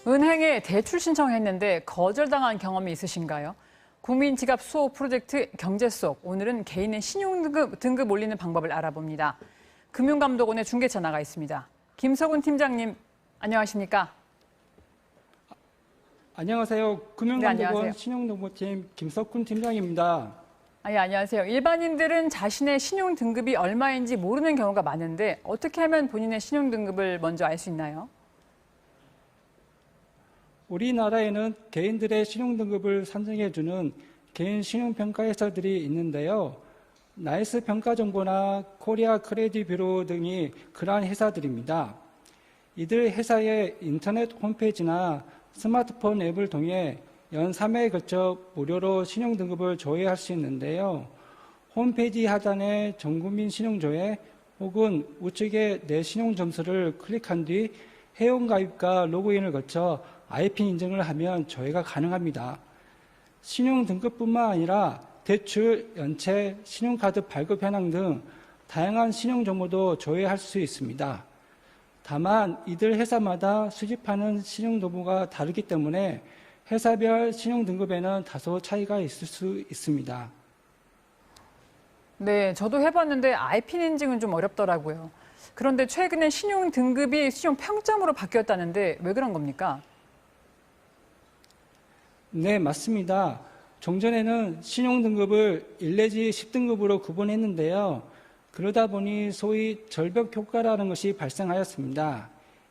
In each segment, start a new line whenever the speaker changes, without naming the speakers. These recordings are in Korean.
은행에 대출 신청했는데 거절당한 경험이 있으신가요? 국민지갑 수호 프로젝트 경제속, 오늘은 개인의 신용등급 올리는 방법을 알아봅니다. 금융감독원의 중계차 나가 있습니다. 김석훈 팀장님, 안녕하십니까?
안녕하세요. 금융감독원
네, 안녕하세요.
신용정보팀 김석훈 팀장입니다.
예, 안녕하세요. 일반인들은 자신의 신용등급이 얼마인지 모르는 경우가 많은데 어떻게 하면 본인의 신용등급을 먼저 알 수 있나요?
우리나라에는 개인들의 신용등급을 산정해주는 개인 신용평가회사들이 있는데요. 나이스 평가정보나 코리아 크레딧 뷰로 등이 그러한 회사들입니다. 이들 회사의 인터넷 홈페이지나 스마트폰 앱을 통해 연 3회에 걸쳐 무료로 신용등급을 조회할 수 있는데요. 홈페이지 하단의 전국민 신용조회 혹은 우측의 내 신용점수를 클릭한 뒤 회원가입과 로그인을 거쳐 IP 인증을 하면 조회가 가능합니다. 신용등급뿐만 아니라 대출, 연체, 신용카드 발급 현황 등 다양한 신용정보도 조회할 수 있습니다. 다만 이들 회사마다 수집하는 신용도구가 다르기 때문에 회사별 신용등급에는 다소 차이가 있을 수 있습니다.
네, 저도 해봤는데 IP 인증은 좀 어렵더라고요. 그런데 최근에 신용등급이 신용평점으로 바뀌었다는데 왜 그런 겁니까?
네, 맞습니다. 종전에는 신용등급을 1 내지 10등급으로 구분했는데요. 그러다 보니 소위 절벽 효과라는 것이 발생하였습니다.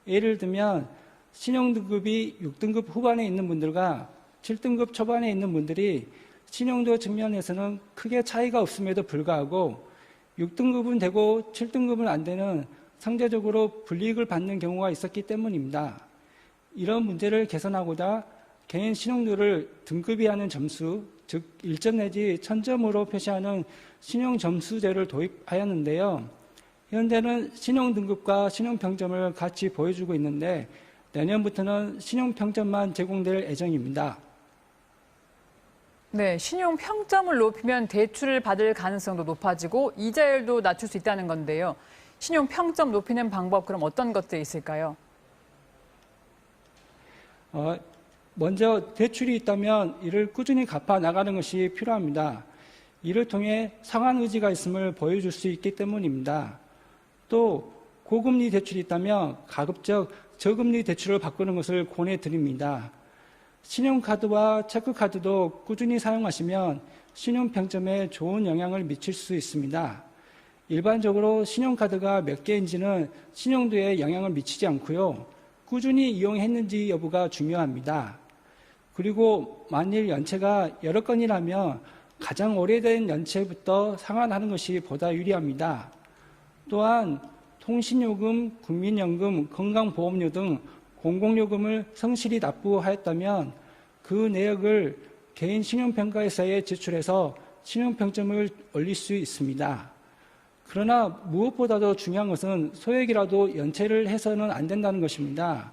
예를 들면 신용등급이 6등급 후반에 있는 분들과 7등급 초반에 있는 분들이 신용도 측면에서는 크게 차이가 없음에도 불구하고 6등급은 되고 7등급은 안 되는 상대적으로 불이익을 받는 경우가 있었기 때문입니다. 이런 문제를 개선하고자 개인 신용도를 등급이하는 점수, 즉 1점 내지 1000점으로 표시하는 신용점수제를 도입하였는데요. 현재는 신용등급과 신용평점을 같이 보여주고 있는데 내년부터는 신용평점만 제공될 예정입니다.
네, 신용평점을 높이면 대출을 받을 가능성도 높아지고 이자율도 낮출 수 있다는 건데요. 신용평점 높이는 방법 그럼 어떤 것들이 있을까요?
먼저 대출이 있다면 이를 꾸준히 갚아 나가는 것이 필요합니다. 이를 통해 상환 의지가 있음을 보여줄 수 있기 때문입니다. 또 고금리 대출이 있다면 가급적 저금리 대출을 바꾸는 것을 권해드립니다. 신용카드와 체크카드도 꾸준히 사용하시면 신용평점에 좋은 영향을 미칠 수 있습니다. 일반적으로 신용카드가 몇 개인지는 신용도에 영향을 미치지 않고요. 꾸준히 이용했는지 여부가 중요합니다. 그리고 만일 연체가 여러 건이라면 가장 오래된 연체부터 상환하는 것이 보다 유리합니다. 또한 통신요금, 국민연금, 건강보험료 등 공공요금을 성실히 납부하였다면 그 내역을 개인 신용평가회사에 제출해서 신용평점을 올릴 수 있습니다. 그러나 무엇보다도 중요한 것은 소액이라도 연체를 해서는 안 된다는 것입니다.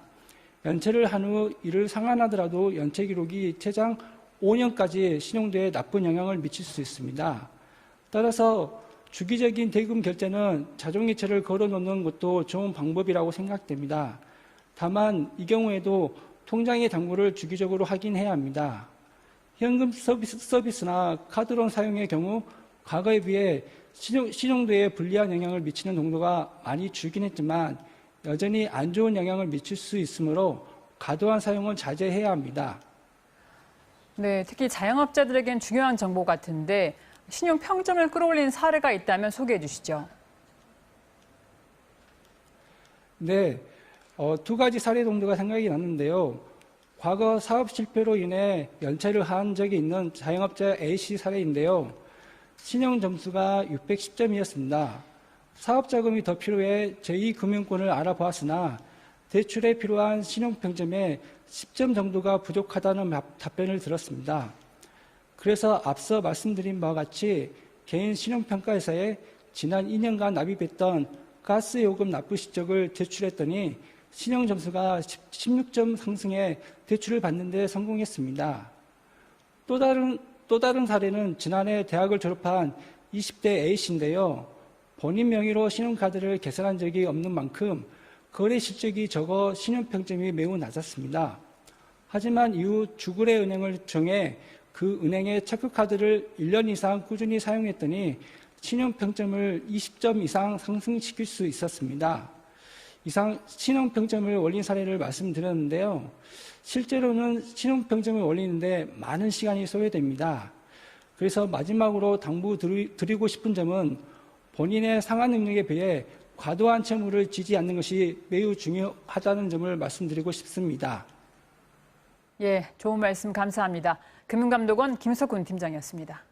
연체를 한 후 이를 상환하더라도 연체 기록이 최장 5년까지 신용도에 나쁜 영향을 미칠 수 있습니다. 따라서 주기적인 대금 결제는 자동이체를 걸어놓는 것도 좋은 방법이라고 생각됩니다. 다만 이 경우에도 통장의 당부를 주기적으로 확인해야 합니다. 현금 서비스나 카드론 사용의 경우 과거에 비해 신용도에 불리한 영향을 미치는 정도가 많이 줄긴 했지만 여전히 안 좋은 영향을 미칠 수 있으므로 과도한 사용은 자제해야 합니다.
네, 특히 자영업자들에겐 중요한 정보 같은데 신용평점을 끌어올린 사례가 있다면 소개해 주시죠.
네, 두 가지 사례 정도가 생각이 났는데요. 과거 사업 실패로 인해 연체를 한 적이 있는 자영업자 A씨 사례인데요. 신용 점수가 610점이었습니다. 사업 자금이 더 필요해 제2금융권을 알아보았으나 대출에 필요한 신용평점에 10점 정도가 부족하다는 답변을 들었습니다. 그래서 앞서 말씀드린 바와 같이 개인 신용평가회사에 지난 2년간 납입했던 가스 요금 납부 실적을 제출했더니 신용 점수가 16점 상승해 대출을 받는 데 성공했습니다. 또 다른 사례는 지난해 대학을 졸업한 20대 A씨인데요. 본인 명의로 신용카드를 개설한 적이 없는 만큼 거래 실적이 적어 신용평점이 매우 낮았습니다. 하지만 이후 주거래 은행을 정해 그 은행의 체크카드를 1년 이상 꾸준히 사용했더니 신용평점을 20점 이상 상승시킬 수 있었습니다. 이상 신용평점을 올린 사례를 말씀드렸는데요. 실제로는 신용평점을 올리는데 많은 시간이 소요됩니다. 그래서 마지막으로 당부드리고 싶은 점은 본인의 상환 능력에 비해 과도한 채무를 지지 않는 것이 매우 중요하다는 점을 말씀드리고 싶습니다.
예, 좋은 말씀 감사합니다. 금융감독원 김석훈 팀장이었습니다.